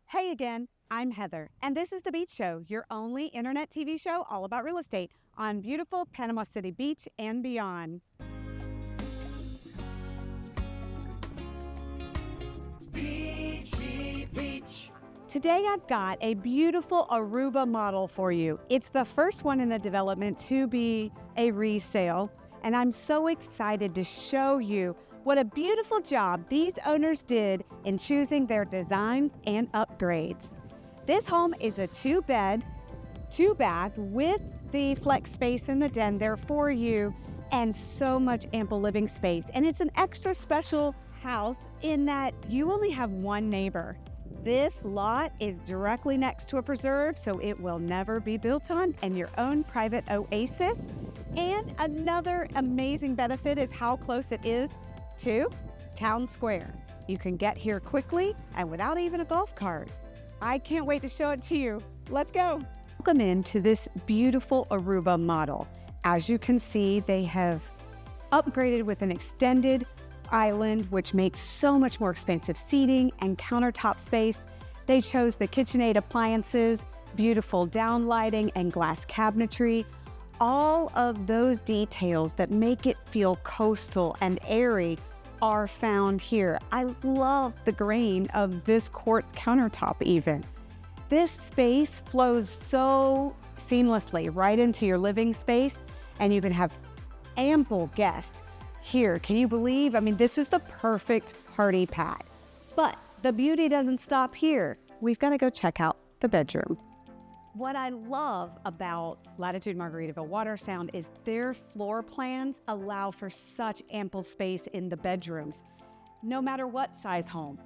Hey again, I'm Heather, and this is The Beach Show, your only internet TV show all about real estate on beautiful Panama City Beach and beyond. Beachy Beach. Today I've got a beautiful Aruba model for you. It's the first one in the development to be a resale, and I'm so excited to show you what a beautiful job these owners did in choosing their designs and upgrades. This home is a 2-bed, 2-bath with the flex space in the den there for you and so much ample living space. And it's an extra special house in that you only have one neighbor. This lot is directly next to a preserve, so it will never be built on, and your own private oasis. And another amazing benefit is how close it is to Town Square. You can get here quickly and without even a golf cart. I can't wait to show it to you. Let's go. Welcome into this beautiful Aruba model. As you can see, they have upgraded with an extended island, which makes so much more expansive seating and countertop space. They chose the KitchenAid appliances, beautiful downlighting and glass cabinetry. All of those details that make it feel coastal and airy are found here. I love the grain of this quartz countertop even. This space flows so seamlessly right into your living space, and you can have ample guests here. Can you believe? I mean, this is the perfect party pad. But the beauty doesn't stop here. We've got to go check out the bedroom. What I love about Latitude Margaritaville Watersound is their floor plans allow for such ample space in the bedrooms, no matter what size home.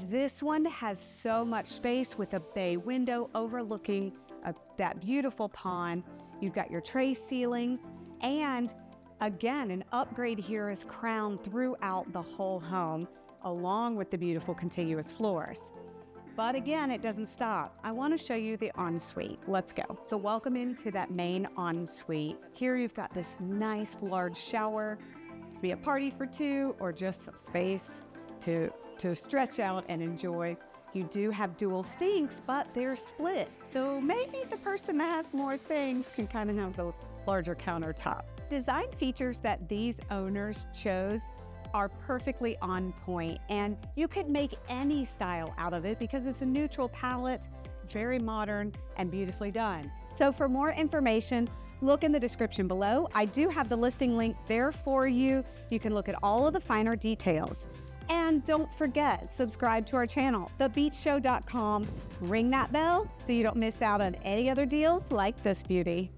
This one has so much space with a bay window overlooking that beautiful pond. You've got your tray ceilings, and again, an upgrade here is crowned throughout the whole home, along with the beautiful contiguous floors. But again, it doesn't stop. I want to show you the ensuite. Let's go. So welcome into that main ensuite. Here you've got this nice large shower. Could be a party for two or just some space to stretch out and enjoy. You do have dual sinks, but they're split. So maybe the person that has more things can kind of have the larger countertop. Design features that these owners chose are perfectly on point, and you could make any style out of it because it's a neutral palette, very modern and beautifully done. So for more information, look in the description below. I do have the listing link there for you. You can look at all of the finer details. And don't forget, subscribe to our channel, thebeachshow.com. Ring that bell so you don't miss out on any other deals like this beauty.